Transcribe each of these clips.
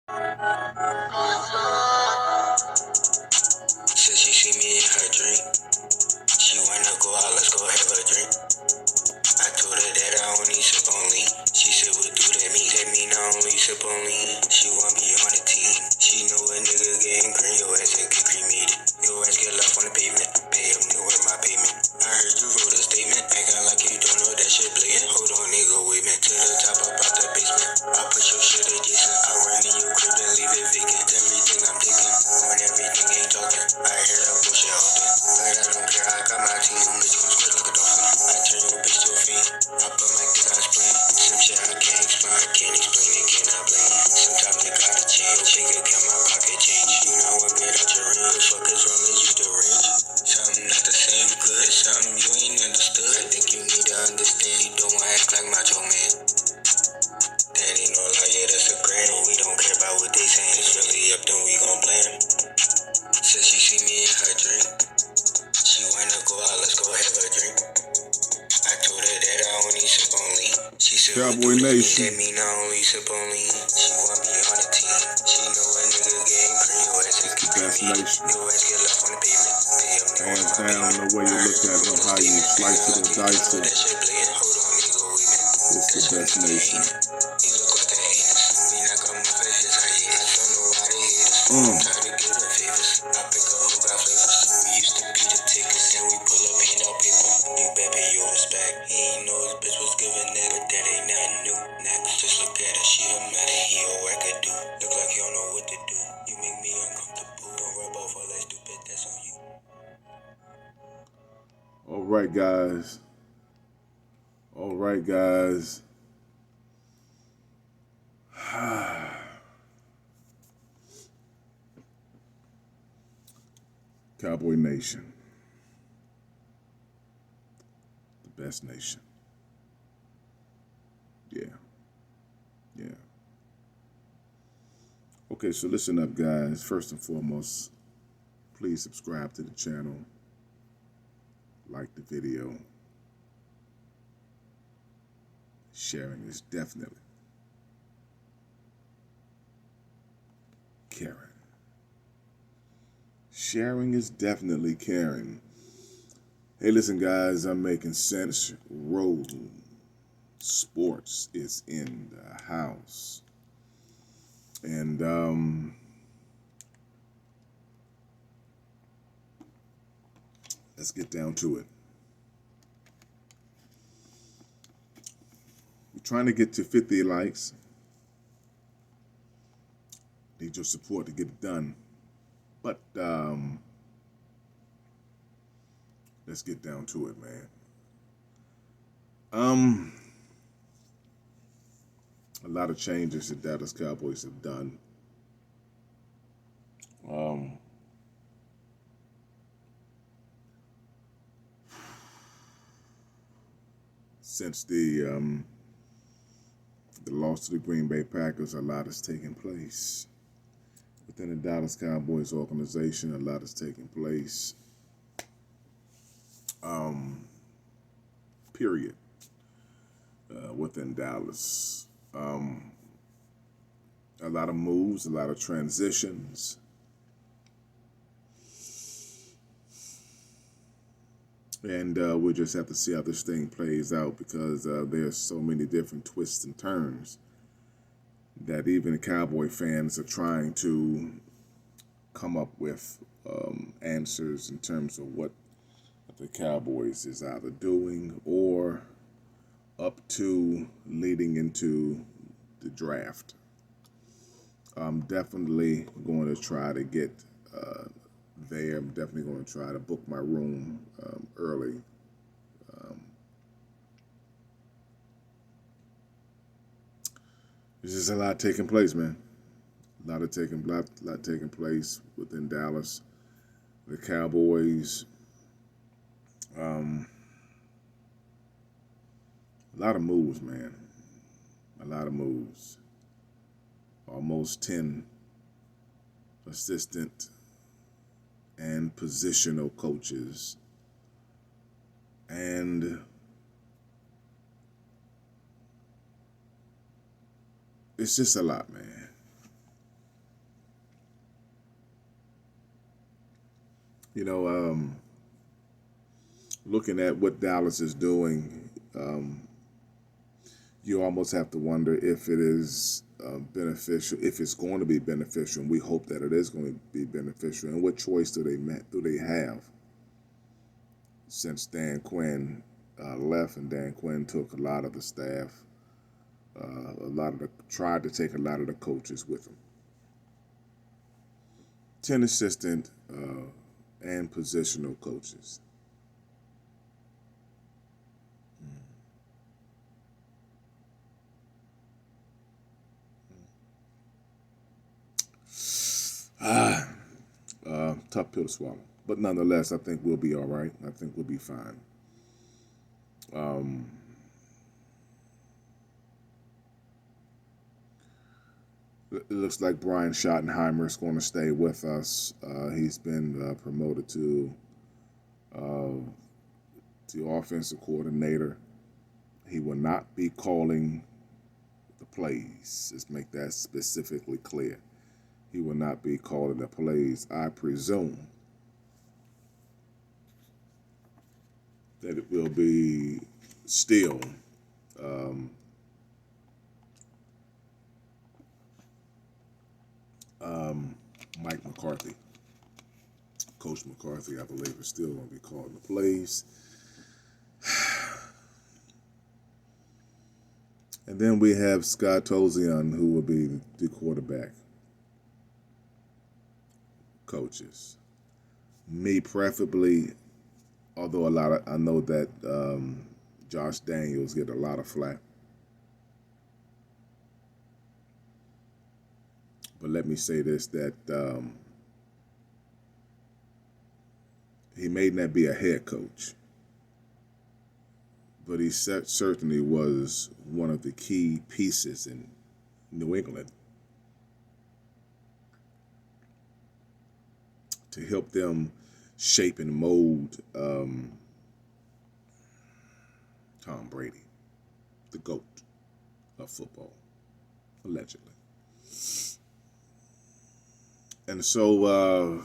Said she see me in her drink. She wanna go out, let's go have a drink. I told her that I only sip on lean. She said, what do that mean? That mean I only sip on lean. She want me on the team. She know a nigga getting green, your ass get cremated. Your ass get left on the pavement. Pay up, nigga, with my payment. I heard you wrote a statement. Acting like you don't know that shit blatant. Hold on, nigga, wait me to the top up out the basement. I put your shit adjacent. I run in your crib and leave it vacant. Everything I'm taking, on everything ain't talking. I hear that bullshit often, but I don't care. I got my team. Bitch gon' squirt like a dolphin. I turn your bitch to a fiend. I put my dick on spleen. Some shit I can't explain. I can't explain it, cannot blame. Sometimes I gotta change. Nigga, get my pocket change. You know what, get out your range. Fuck as wrong as you deranged. Something not the same good. Something you ain't understood. I think you need to understand. You don't wanna act like macho man. That ain't no lie, yeah, that's a grand. We don't care about what they saying. It's really up, then we gon' blame. Said she see me in her drink. She wanna go out, let's go have a drink. I told her that I only sip on lean. She said, Cowboy Nation. That mean I only sip on lean. She want me on the team. She know a nigga getting green. Your ass get cremated. Your ass get left on the pavement. Hands down, the way you look at it, on how you slice it or dice it. It's the best nation. He look like an anus. Me not come up for his hiatus. I don't know why they hate us. I'm tired of giving favors. I pick up who got flavors. We used to be the tickets and we pull up hand out paper. You bet pay your respect. He ain't know his bitch was giving it, but that ain't nothing new. Next, just look at her. She a matter. He a wackadoo. Look like you don't know what to do. You make me uncomfortable. Don't rub off all that stupid. That's on you. All right, guys. All right, guys. Cowboy Nation. The best nation. Yeah. Yeah. Okay, so listen up, guys. First and foremost, please subscribe to the channel. Like the video. Sharing is definitely caring. Sharing is definitely caring. Hey, listen, guys, I'm making sense. Road Sports is in the house. And let's get down to it. We're trying to get to 50 likes. Need your support to get it done. But let's get down to it, man. A lot of changes the Dallas Cowboys have done. Since the loss to the Green Bay Packers, a lot has taken place. Within the Dallas Cowboys organization, a lot has taken place. Period. Within Dallas. A lot of moves, a lot of transitions. And we'll just have to see how this thing plays out because there's so many different twists and turns that even Cowboy fans are trying to come up with answers in terms of what the Cowboys is either doing or up to leading into the draft. I'm definitely going to try to get there. I'm definitely going to try to book my room early. There's just a lot taking place, man. A lot taking place within Dallas. The Cowboys. A lot of moves, man. A lot of moves. Almost 10 assistant and positional coaches. And it's just a lot, man. You know, looking at what Dallas is doing, you almost have to wonder if it is beneficial, if it's going to be beneficial, and we hope that it is going to be beneficial. And what choice do they have since Dan Quinn left, and Dan Quinn took a lot of the staff, tried to take a lot of the coaches with him. 10 assistant and positional coaches. Tough pill to swallow. But nonetheless, I think we'll be all right. I think we'll be fine. It looks like Brian Schottenheimer is going to stay with us. He's been promoted to offensive coordinator. He will not be calling the plays. Let's make that specifically clear. He will not be calling the plays. I presume that it will be still Mike McCarthy. Coach McCarthy, I believe, is still going to be calling the plays. And then we have Scott Tolzien, who will be the quarterback coaches. Me, preferably, although I know that Josh Daniels get a lot of flack. But let me say this, that he may not be a head coach, but he certainly was one of the key pieces in New England to help them shape and mold Tom Brady, the GOAT of football, allegedly. And so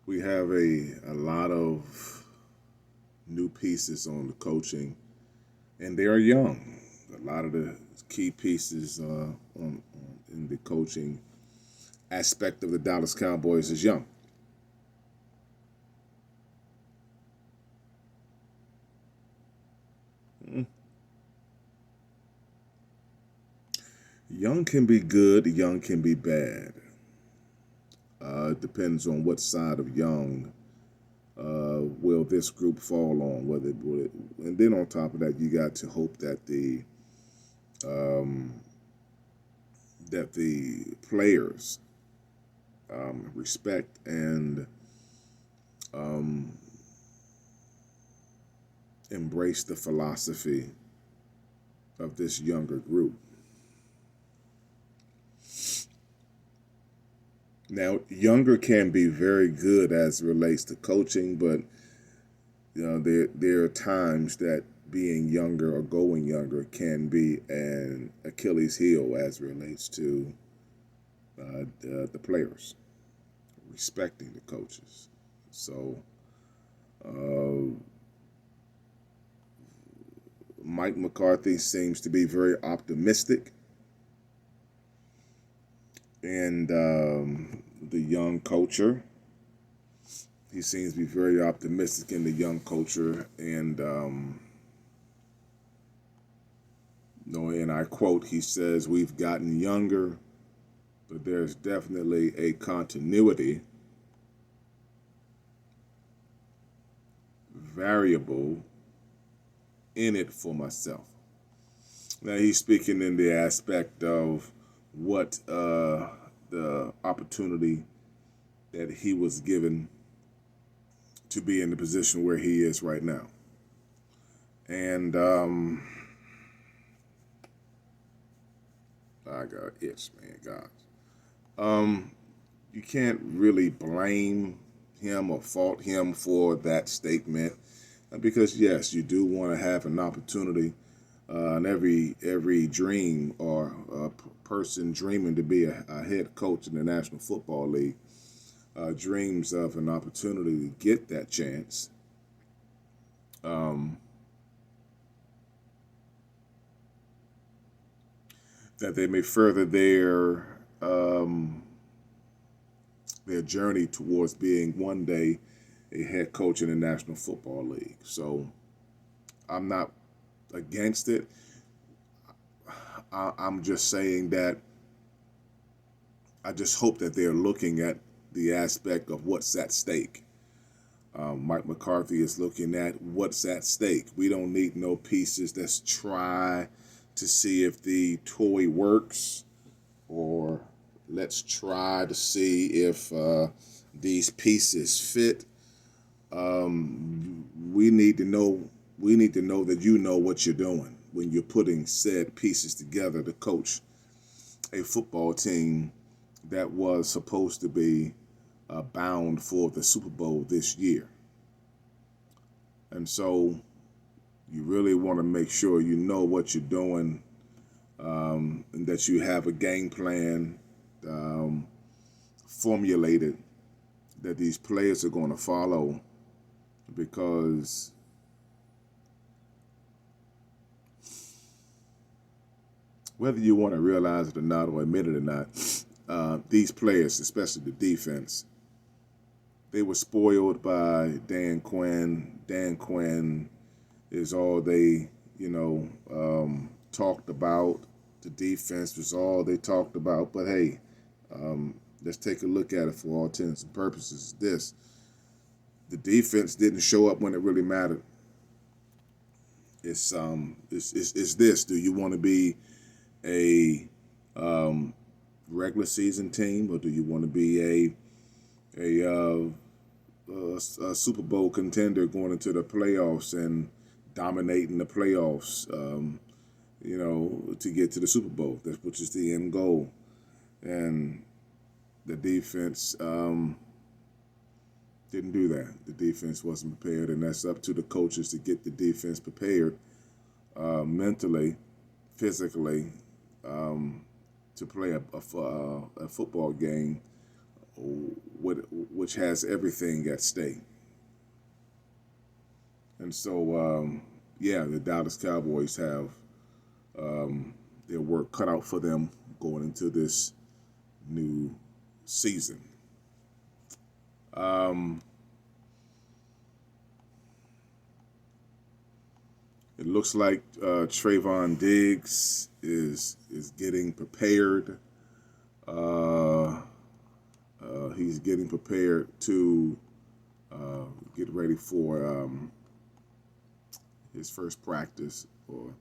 we have a lot of new pieces on the coaching, and they are young. A lot of the key pieces in the coaching aspect of the Dallas Cowboys is young. Young can be good, young can be bad. It depends on what side of young will this group fall on. And then on top of that, you got to hope that the players respect and embrace the philosophy of this younger group. Now, younger can be very good as it relates to coaching, but you know there are times that being younger or going younger can be an Achilles heel as it relates to the players respecting the coaches. So, Mike McCarthy seems to be very optimistic. And the young culture, he seems to be very optimistic in the young culture. And, and I quote, he says, "We've gotten younger, but there's definitely a continuity variable in it for myself." Now, he's speaking in the aspect of what the opportunity that he was given to be in the position where he is right now. And I got an itch, man, guys. You can't really blame him or fault him for that statement, because yes, you do want to have an opportunity. And every dream or person dreaming to be a head coach in the National Football League dreams of an opportunity to get that chance, um, that they may further their journey towards being one day a head coach in the National Football League. So I'm not against it. I'm just saying that I just hope that they're looking at the aspect of what's at stake. Mike McCarthy is looking at what's at stake. We don't need no pieces. Let's try to see if the toy works, or let's try to see if these pieces fit. We need to know. We need to know that you know what you're doing when you're putting said pieces together to coach a football team that was supposed to be bound for the Super Bowl this year. And so you really want to make sure you know what you're doing, and that you have a game plan formulated that these players are going to follow, because whether you want to realize it or not, or admit it or not, these players, especially the defense, they were spoiled by Dan Quinn. Dan Quinn is all they, talked about. The defense was all they talked about. But hey, let's take a look at it for all intents and purposes. The defense didn't show up when it really mattered. It's this. Do you want to be a regular season team, or do you want to be a Super Bowl contender going into the playoffs and dominating the playoffs, to get to the Super Bowl, which is the end goal? And the defense didn't do that. The defense wasn't prepared, and that's up to the coaches to get the defense prepared mentally, physically, to play a football game which has everything at stake. And so, the Dallas Cowboys have their work cut out for them going into this new season. It looks like Trayvon Diggs is getting prepared. He's getting prepared to get ready for his first practice, or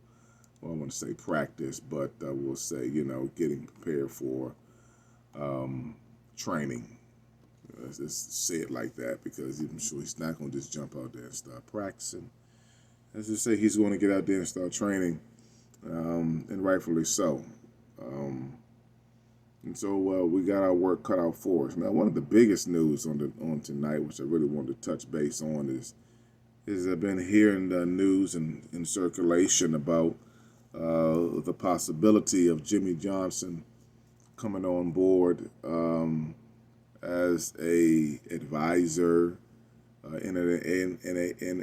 I want to say practice, but we'll say, getting prepared for training. Let's say it like that, because I'm sure he's not going to just jump out there and start practicing. Let's just say he's going to get out there and start training, and rightfully so. And so we got our work cut out for us. Now, one of the biggest news on tonight, which I really wanted to touch base on, is I've been hearing the news and in circulation about the possibility of Jimmy Johnson coming on board as a advisor in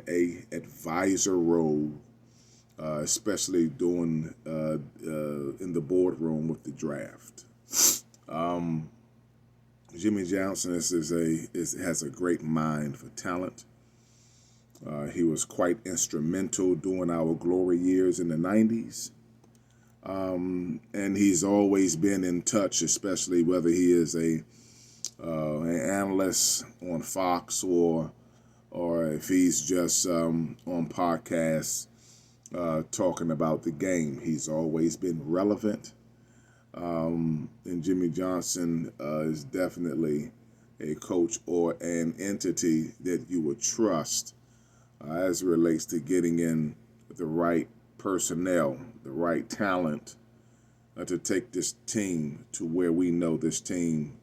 a advisor role, especially in the boardroom with the draft. Jimmy Johnson has a great mind for talent. He was quite instrumental during our glory years in the 90s. And he's always been in touch, especially whether he is an analyst on Fox or if he's just on podcasts talking about the game. He's always been relevant. And Jimmy Johnson is definitely a coach or an entity that you would trust as it relates to getting in the right personnel, the right talent to take this team to where we know this team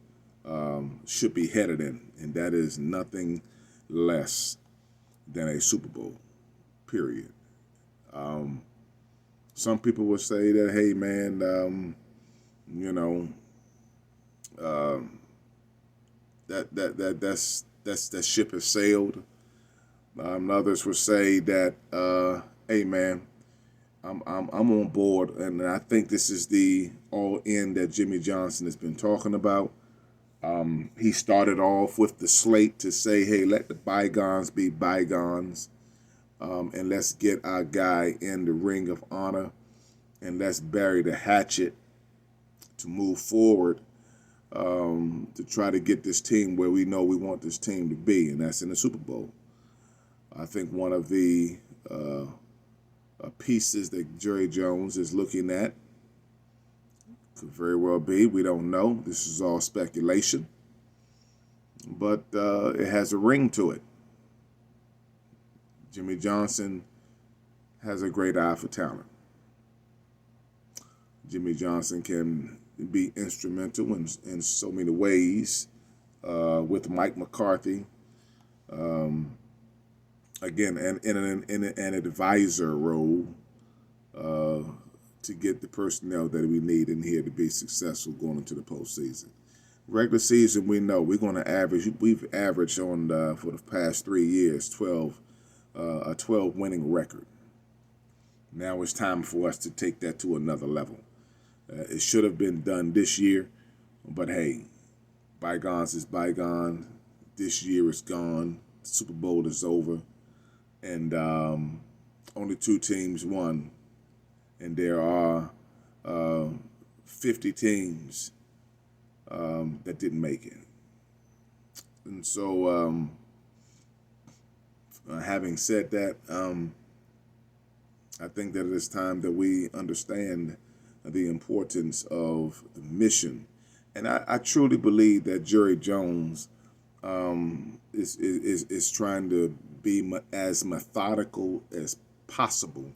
should be headed in, and that is nothing less than a Super Bowl, period. Some people would say that, hey, man, that ship has sailed. Others would say that, hey man, I'm on board, and I think this is the all in that Jimmy Johnson has been talking about. He started off with the slate to say, hey, let the bygones be bygones, and let's get our guy in the ring of honor, and let's bury the hatchet to move forward, to try to get this team where we know we want this team to be, and that's in the Super Bowl. I think one of the pieces that Jerry Jones is looking at could very well be, we don't know. This is all speculation, but it has a ring to it. Jimmy Johnson has a great eye for talent. Jimmy Johnson can be instrumental in so many ways with Mike McCarthy. Again, in an advisor role to get the personnel that we need in here to be successful going into the postseason. Regular season, we know we're going to average. We've averaged on for the past 3 years a 12 winning record. Now it's time for us to take that to another level. It should have been done this year, but hey, bygones is bygone. This year is gone. The Super Bowl is over. And only 2 teams won, and there are 50 teams that didn't make it. And so, having said that, I think that it is time that we understand the importance of the mission. And I truly believe that Jerry Jones is trying to be as methodical as possible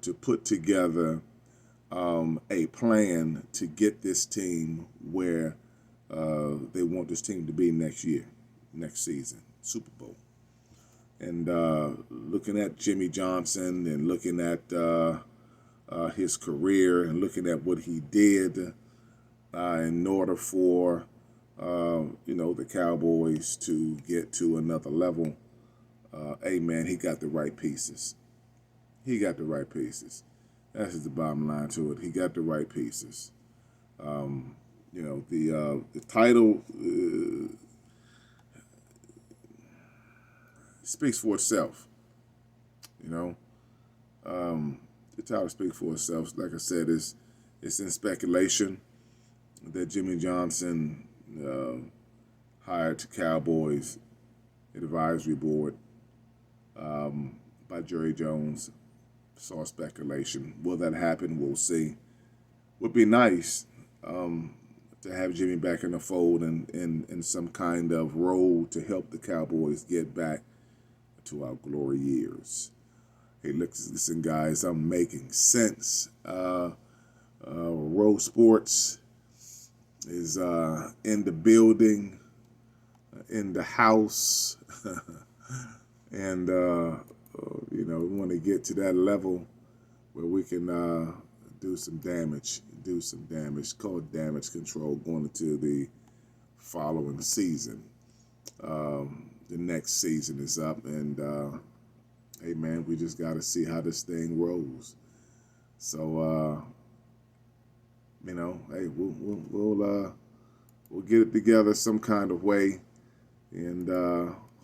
to put together a plan to get this team where they want this team to be next season, Super Bowl. And looking at Jimmy Johnson and looking at his career and looking at what he did in order for the Cowboys to get to another level, hey man, he got the right pieces. That's just the bottom line to it. He got the right pieces. The title speaks for itself. The title speaks for itself. Like I said, it's in speculation that Jimmy Johnson hired the Cowboys advisory board by Jerry Jones. Saw speculation. Will that happen? We'll see. Would be nice to have Jimmy back in the fold and in some kind of role to help the Cowboys get back to our glory years. Hey, listen, guys, I'm making sense. Row Sports is in the building, in the house, and we want to get to that level where we can do some damage, called damage control going into the following season. The next season is up, and hey man, we just got to see how this thing rolls. So hey, we'll get it together some kind of way, and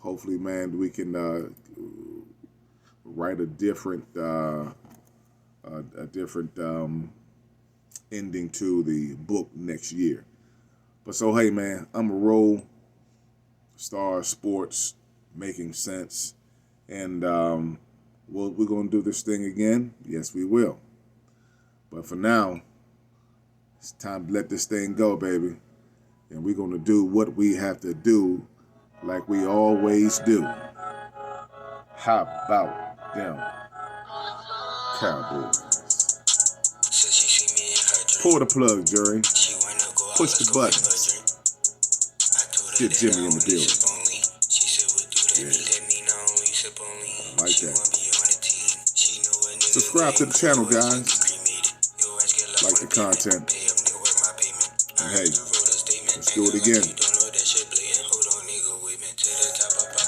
hopefully, man, we can write a different ending to the book next year. But so hey man, I'm a Roll Star Sports, making sense, and we're gonna do this thing again. Yes, we will. But for now, it's time to let this thing go, baby, and we're gonna do what we have to do, like we always do. How about them Cowboys? Pull the plug, Jerry. Push the buttons. Get Jimmy in the building. Yeah. I like that. Subscribe to the channel, guys. Like the content. And hey, let's do it again.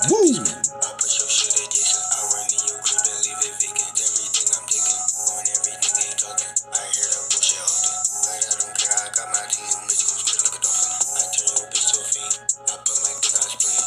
Woo!